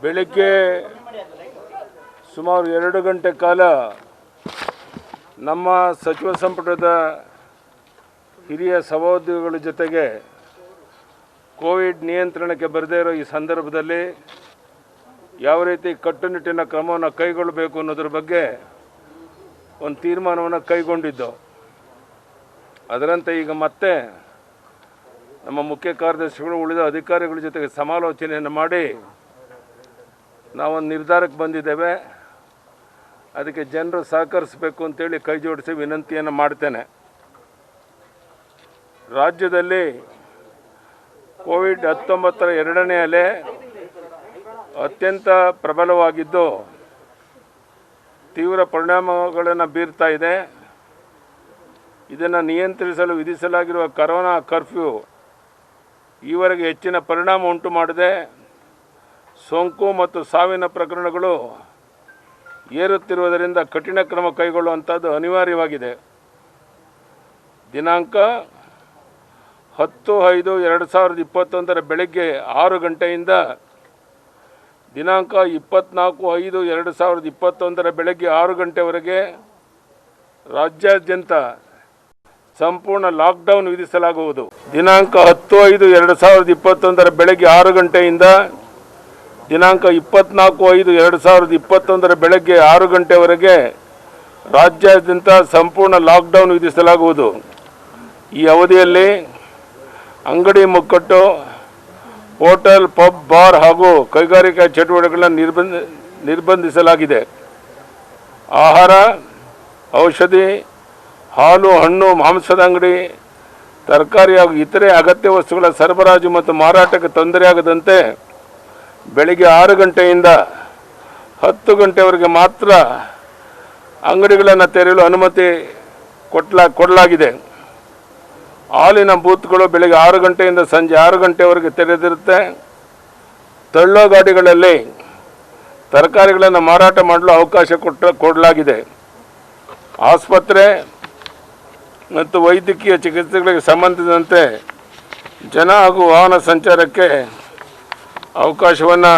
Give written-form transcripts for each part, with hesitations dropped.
ಬೆಳಗ್ಗೆ ಸುಮಾರು 2 ಗಂಟೆ ಕಾಲ ನಮ್ಮ ಸಚಿವ ಸಂಪುಟದ ಹಿರಿಯ ಸಹೋದ್ಯೋಗಿಗಳ ಜೊತೆಗೆ ಕೋವಿಡ್ ನಿಯಂತ್ರಣಕ್ಕೆ ಬರದೇ ಇರೋ ಈ ಸಂದರ್ಭದಲ್ಲಿ ಯಾವ ರೀತಿ ಕಟ್ಟುನಿಟ್ಟಿನ ಕ್ರಮವನ್ನು ಕೈಗೊಳ್ಳಬೇಕು ಅನ್ನೋದ್ರ ಬಗ್ಗೆ ಒಂದು ತೀರ್ಮಾನವನ್ನು ಕೈಗೊಂಡಿದ್ದು. ಅದರಂತೆ ಈಗ ಮತ್ತೆ ನಮ್ಮ ಮುಖ್ಯ ಕಾರ್ಯದರ್ಶಿಗಳು ಉಳಿದ ಅಧಿಕಾರಿಗಳ ಜೊತೆಗೆ ಸಮಾಲೋಚನೆಯನ್ನು ಮಾಡಿ ನಾವೊಂದು ನಿರ್ಧಾರಕ್ಕೆ ಬಂದಿದ್ದೇವೆ. ಅದಕ್ಕೆ ಜನರು ಸಹಕರಿಸಬೇಕು ಅಂತೇಳಿ ಕೈ ಜೋಡಿಸಿ ವಿನಂತಿಯನ್ನು ಮಾಡ್ತೇನೆ. ರಾಜ್ಯದಲ್ಲಿ ಕೋವಿಡ್-19 ಎರಡನೇ ಅಲೆ ಅತ್ಯಂತ ಪ್ರಬಲವಾಗಿದ್ದು ತೀವ್ರ ಪರಿಣಾಮಗಳನ್ನು ಬೀರ್ತಾ ಇದೆ. ಇದನ್ನು ನಿಯಂತ್ರಿಸಲು ವಿಧಿಸಲಾಗಿರುವ ಕರೋನಾ ಕರ್ಫ್ಯೂ ಈವರೆಗೆ ಹೆಚ್ಚಿನ ಪರಿಣಾಮ ಉಂಟು ಮಾಡಿದೆ. ಸೋಂಕು ಮತ್ತು ಸಾವಿನ ಪ್ರಕರಣಗಳು ಏರುತ್ತಿರುವುದರಿಂದ ಕಠಿಣ ಕ್ರಮ ಕೈಗೊಳ್ಳುವಂಥದ್ದು ಅನಿವಾರ್ಯವಾಗಿದೆ. ದಿನಾಂಕ 10/5/2021 ಬೆಳಗ್ಗೆ 6 ಗಂಟೆಯಿಂದ ದಿನಾಂಕ 24/5/2021 ಬೆಳಗ್ಗೆ 6 ಗಂಟೆವರೆಗೆ ರಾಜ್ಯಾದ್ಯಂತ ಸಂಪೂರ್ಣ ಲಾಕ್ಡೌನ್ ವಿಧಿಸಲಾಗುವುದು. ದಿನಾಂಕ 10/5/2021 ಬೆಳಗ್ಗೆ 6 ಗಂಟೆಯಿಂದ ದಿನಾಂಕ 24/5/2021 ಬೆಳಗ್ಗೆ 6 ಗಂಟೆವರೆಗೆ ರಾಜ್ಯಾದ್ಯಂತ ಸಂಪೂರ್ಣ ಲಾಕ್ಡೌನ್ ವಿಧಿಸಲಾಗುವುದು. ಈ ಅವಧಿಯಲ್ಲಿ ಅಂಗಡಿ ಮುಕ್ಕಟ್ಟು, ಹೋಟೆಲ್, ಪಬ್, ಬಾರ್ ಹಾಗೂ ಕೈಗಾರಿಕಾ ಚಟುವಟಿಕೆಗಳನ್ನು ನಿರ್ಬಂಧಿಸಲಾಗಿದೆ. ಆಹಾರ, ಔಷಧಿ, ಹಾಲು, ಹಣ್ಣು, ಮಾಂಸದ ಅಂಗಡಿ, ತರಕಾರಿ ಹಾಗೂ ಇತರೆ ಅಗತ್ಯ ವಸ್ತುಗಳ ಸರಬರಾಜು ಮತ್ತು ಮಾರಾಟಕ್ಕೆ ತೊಂದರೆಯಾಗದಂತೆ ಬೆಳಗ್ಗೆ 6 ಗಂಟೆಯಿಂದ 10 ಗಂಟೆವರೆಗೆ ಮಾತ್ರ ಅಂಗಡಿಗಳನ್ನು ತೆರೆಯಲು ಅನುಮತಿ ಕೊಡಲಾಗಿದೆ. ಹಾಲಿನ ಬೂತ್ಗಳು ಬೆಳಗ್ಗೆ 6 ಗಂಟೆಯಿಂದ ಸಂಜೆ 6 ಗಂಟೆವರೆಗೆ ತೆರೆದಿರುತ್ತೆ. ತಳ್ಳೋ ಗಾಡಿಗಳಲ್ಲಿ ತರಕಾರಿಗಳನ್ನು ಮಾರಾಟ ಮಾಡಲು ಅವಕಾಶ ಕೊಡಲಾಗಿದೆ. ಆಸ್ಪತ್ರೆ ಮತ್ತು ವೈದ್ಯಕೀಯ ಚಿಕಿತ್ಸೆಗಳಿಗೆ ಸಂಬಂಧಿಸಿದಂತೆ ಜನ ಹಾಗೂ ವಾಹನ ಸಂಚಾರಕ್ಕೆ ಅವಕಾಶವನ್ನು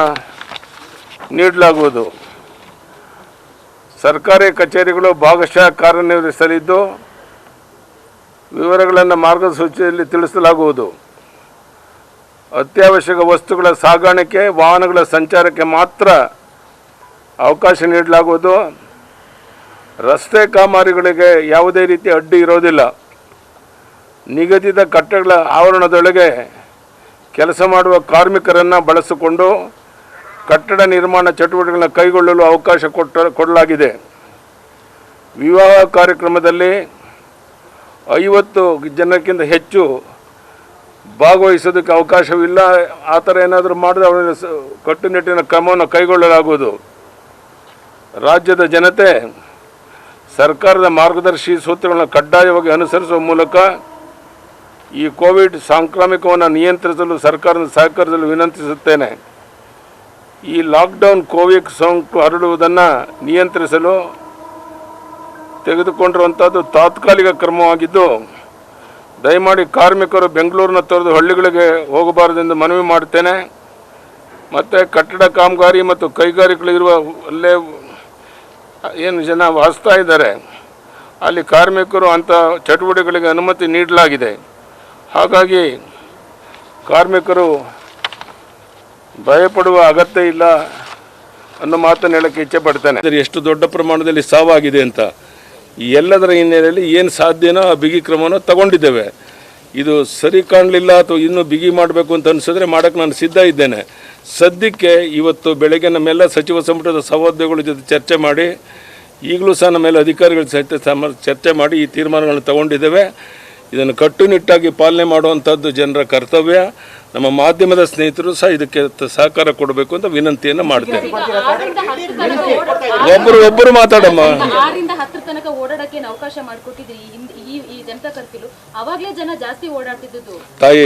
ನೀಡಲಾಗುವುದು. ಸರ್ಕಾರಿ ಕಚೇರಿಗಳು ಭಾಗಶಃ ಕಾರ್ಯನಿರ್ವಹಿಸಲಿದ್ದು ವಿವರಗಳನ್ನು ಮಾರ್ಗಸೂಚಿಯಲ್ಲಿ ತಿಳಿಸಲಾಗುವುದು. ಅತ್ಯವಶ್ಯಕ ವಸ್ತುಗಳ ಸಾಗಾಣಿಕೆ, ವಾಹನಗಳ ಸಂಚಾರಕ್ಕೆ ಮಾತ್ರ ಅವಕಾಶ ನೀಡಲಾಗುವುದು. ರಸ್ತೆ ಕಾಮಗಾರಿಗಳಿಗೆ ಯಾವುದೇ ರೀತಿ ಅಡ್ಡಿ ಇರೋದಿಲ್ಲ. ನಿಗದಿತ ಕಟ್ಟಡಗಳ ಆವರಣದೊಳಗೆ ಕೆಲಸ ಮಾಡುವ ಕಾರ್ಮಿಕರನ್ನು ಬಳಸಿಕೊಂಡು ಕಟ್ಟಡ ನಿರ್ಮಾಣ ಚಟುವಟಿಕೆಗಳನ್ನು ಕೈಗೊಳ್ಳಲು ಅವಕಾಶ ಕೊಡಲಾಗಿದೆ. ವಿವಾಹ ಕಾರ್ಯಕ್ರಮದಲ್ಲಿ 50 ಜನಕ್ಕಿಂತ ಹೆಚ್ಚು ಭಾಗವಹಿಸೋದಕ್ಕೆ ಅವಕಾಶವಿಲ್ಲ. ಆ ಥರ ಏನಾದರೂ ಮಾಡಿದ್ರೆ ಅವರ ಕಟ್ಟುನಿಟ್ಟಿನ ಕ್ರಮವನ್ನು ಕೈಗೊಳ್ಳಲಾಗುವುದು. ರಾಜ್ಯದ ಜನತೆ ಸರ್ಕಾರದ ಮಾರ್ಗದರ್ಶಿ ಸೂತ್ರಗಳನ್ನು ಕಡ್ಡಾಯವಾಗಿ ಅನುಸರಿಸುವ ಮೂಲಕ ಈ ಕೋವಿಡ್ ಸಾಂಕ್ರಾಮಿಕವನ್ನು ನಿಯಂತ್ರಿಸಲು ಸರ್ಕಾರದ ಸಹಕರಿಸಲು ವಿನಂತಿಸುತ್ತೇನೆ. ಈ ಲಾಕ್ಡೌನ್ ಕೋವಿಡ್ ಸೋಂಕು ಹರಡುವುದನ್ನು ನಿಯಂತ್ರಿಸಲು ತೆಗೆದುಕೊಂಡಿರುವಂಥದ್ದು ತಾತ್ಕಾಲಿಕ ಕ್ರಮವಾಗಿದ್ದು ದಯಮಾಡಿ ಕಾರ್ಮಿಕರು ಬೆಂಗಳೂರಿನ ತೊರೆದು ಹಳ್ಳಿಗಳಿಗೆ ಹೋಗಬಾರದೆಂದು ಮನವಿ ಮಾಡುತ್ತೇನೆ. ಮತ್ತು ಕಟ್ಟಡ ಕಾಮಗಾರಿ ಮತ್ತು ಕೈಗಾರಿಕೆಗಳಿರುವ ಅಲ್ಲೇ ಏನು ಜನ ವಾಸಿಸ್ತಾ ಇದ್ದಾರೆ ಅಲ್ಲಿ ಕಾರ್ಮಿಕರು ಅಂಥ ಚಟುವಟಿಕೆಗಳಿಗೆ ಅನುಮತಿ ನೀಡಲಾಗಿದೆ. ಹಾಗಾಗಿ ಕಾರ್ಮಿಕರು ಭಯಪಡುವ ಅಗತ್ಯ ಇಲ್ಲ ಅನ್ನೋ ಮಾತನ್ನು ಹೇಳೋಕ್ಕೆ ಇಚ್ಛೆ ಪಡ್ತೇನೆ. ಎಷ್ಟು ದೊಡ್ಡ ಪ್ರಮಾಣದಲ್ಲಿ ಸಾವಾಗಿದೆ ಅಂತ ಈ ಎಲ್ಲದರ ಹಿನ್ನೆಲೆಯಲ್ಲಿ ಏನು ಸಾಧ್ಯನೋ ಆ ಬಿಗಿ ಕ್ರಮವನ್ನು ತಗೊಂಡಿದ್ದೇವೆ. ಇದು ಸರಿ ಕಾಣಲಿಲ್ಲ ಅಥವಾ ಇನ್ನೂ ಬಿಗಿ ಮಾಡಬೇಕು ಅಂತ ಅನಿಸಿದ್ರೆ ಮಾಡೋಕ್ಕೆ ನಾನು ಸಿದ್ಧ ಇದ್ದೇನೆ. ಸದ್ಯಕ್ಕೆ ಇವತ್ತು ಬೆಳಗ್ಗೆ ನಮ್ಮೆಲ್ಲ ಸಚಿವ ಸಂಪುಟದ ಸಹೋದ್ಯೋಗಿಗಳ ಜೊತೆ ಚರ್ಚೆ ಮಾಡಿ ಈಗಲೂ ಸಹ ನಮ್ಮೆಲ್ಲ ಅಧಿಕಾರಿಗಳ ಸಹಿತ ಚರ್ಚೆ ಮಾಡಿ ಈ ತೀರ್ಮಾನಗಳನ್ನು ತಗೊಂಡಿದ್ದೇವೆ. ಇದನ್ನು ಕಟ್ಟುನಿಟ್ಟಾಗಿ ಪಾಲನೆ ಮಾಡುವಂಥದ್ದು ಜನರ ಕರ್ತವ್ಯ. ನಮ್ಮ ಮಾಧ್ಯಮದ ಸ್ನೇಹಿತರು ಸಹ ಇದಕ್ಕೆ ಸಹಕಾರ ಕೊಡಬೇಕು ಅಂತ ವಿನಂತಿಯನ್ನು ಮಾಡ್ತೇನೆ. ಒಬ್ಬರು ಮಾತಾಡಮ್ಮ. ತಾಯಿ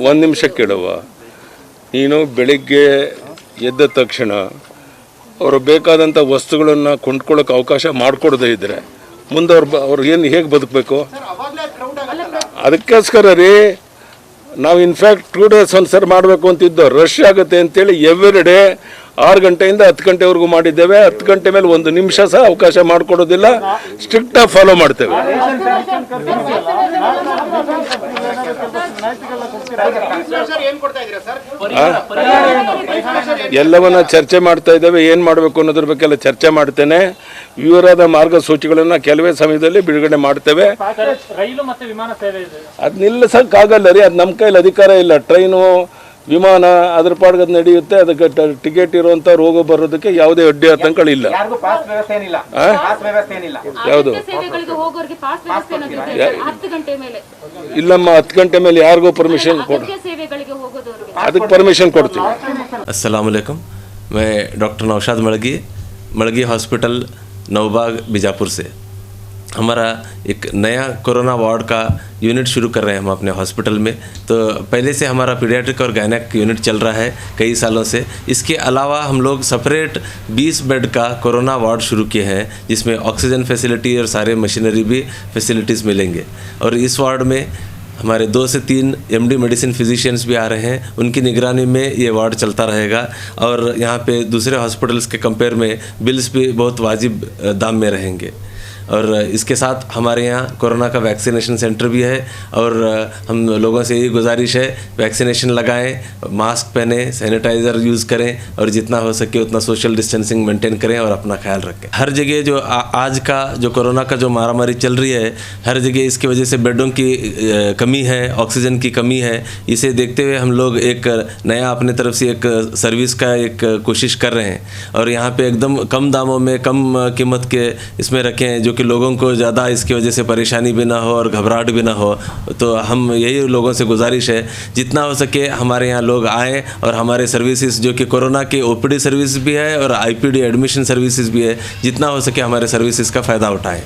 ಒಂದು ನಿಮಿಷ ಕೇಳುವ. ನೀನು ಬೆಳಿಗ್ಗೆ ಎದ್ದ ತಕ್ಷಣ ಅವರು ಬೇಕಾದಂಥ ವಸ್ತುಗಳನ್ನು ಕೊಂಡ್ಕೊಳ್ಳೋಕೆ ಅವಕಾಶ ಮಾಡಿಕೊಡದೇ ಇದ್ದರೆ ಮುಂದೆ ಅವ್ರು ಏನು ಹೇಗೆ ಬದುಕಬೇಕು? ಅದಕ್ಕೋಸ್ಕರ ರೀ ನಾವು ಇನ್ಫ್ಯಾಕ್ಟ್ 2 days ಒಂದ್ಸರಿ ಮಾಡಬೇಕು ಅಂತಿದ್ದು. ರಶ್ ಆಗುತ್ತೆ ಅಂತೇಳಿ ಎವ್ರಿ ಡೇ 6 ಗಂಟೆಯಿಂದ 10 ಗಂಟೆವರೆಗೂ ಮಾಡಿದ್ದೇವೆ. 10 ಗಂಟೆ ಮೇಲೆ 1 ನಿಮಿಷ ಸಹ ಅವಕಾಶ ಮಾಡಿಕೊಡೋದಿಲ್ಲ. ಸ್ಟ್ರಿಕ್ಟಾಗಿ ಫಾಲೋ ಮಾಡ್ತೇವೆ. ಎಲ್ಲವನ್ನ ಚರ್ಚೆ ಮಾಡ್ತಾ ಇದ್ದೇವೆ. ಏನು ಮಾಡಬೇಕು ಅನ್ನೋದ್ರ ಬಗ್ಗೆಲ್ಲ ಚರ್ಚೆ ಮಾಡ್ತೇನೆ. ವಿವರವಾದ ಮಾರ್ಗಸೂಚಿಗಳನ್ನು ಕೆಲವೇ ಸಮಯದಲ್ಲಿ ಬಿಡುಗಡೆ ಮಾಡ್ತೇವೆ. ಅದು ನಿಲ್ಲಿಸೋಕ್ಕಾಗಲ್ಲ ರೀ, ಅದು ನಮ್ಮ ಕೈಲಿ ಅಧಿಕಾರ ಇಲ್ಲ. ಟ್ರೈನು ವಿಮಾನ ಅದ್ರ ಪಾಡ್ಗದ್ ನಡೆಯುತ್ತೆ. ಅದಕ್ಕೆ ಟಿಕೆಟ್ ಇರುವಂತ ಹೋಗೋ ಬರೋದಕ್ಕೆ ಯಾವುದೇ ಅಡ್ಡಿ ಆತಂಕಗಳಿಲ್ಲ. ಯಾವುದು ಇಲ್ಲಮ್ಮ, 10 ಗಂಟೆ ಮೇಲೆ ಯಾರಿಗೂ ಪರ್ಮಿಷನ್ ಅದಕ್ಕೆ ಪರ್ಮಿಷನ್ ಕೊಡ್ತೀವಿ. अस्सलाम वालेकुम, मैं डॉक्टर नौशाद मड़गी हॉस्पिटल नवबाग बीजापुर से। हमारा एक नया कोरोना वार्ड का यूनिट शुरू कर रहे हैं हम अपने हॉस्पिटल में। तो पहले से हमारा पीडियाट्रिक और गायनेक यूनिट चल रहा है कई सालों से। इसके अलावा हम लोग सेपरेट 20 बेड का कोरोना वार्ड शुरू किए हैं, जिसमें ऑक्सीजन फैसिलिटी और सारे मशीनरी भी फैसिलिटीज़ मिलेंगे। और इस वार्ड में हमारे 2 से 3 MD मेडिसिन फिजिशियंस भी आ रहे हैं, उनकी निगरानी में ये वार्ड चलता रहेगा। और यहाँ पे दूसरे हॉस्पिटल्स के कंपेयर में बिल्स भी बहुत वाजिब दाम में रहेंगे। और इसके साथ हमारे यहाँ कोरोना का वैक्सीनेशन सेंटर भी है। और हम लोगों से यही गुजारिश है, वैक्सीनेशन लगाएं, मास्क पहने, सैनिटाइज़र यूज़ करें और जितना हो सके उतना सोशल डिस्टेंसिंग मेंटेन करें और अपना ख्याल रखें। हर जगह जो आज का जो कोरोना का जो मारामारी चल रही है, हर जगह इसकी वजह से बेडों की कमी है, ऑक्सीजन की कमी है। इसे देखते हुए हम लोग एक नया अपने तरफ से एक सर्विस का एक कोशिश कर रहे हैं। और यहाँ पे एकदम कम दामों में, कम कीमत के इसमें रखें, जो कि लोगों को ज़्यादा इसकी वजह से परेशानी भी ना हो और घबराहट भी ना हो। तो हम यही लोगों से गुजारिश है, जितना हो सके हमारे यहाँ लोग आएँ और हमारे सर्विसेज जो कि कोरोना के OPD सर्विस भी है और IPD एडमिशन सर्विसेज भी है, जितना हो सके हमारे सर्विसेज का फ़ायदा उठाएँ।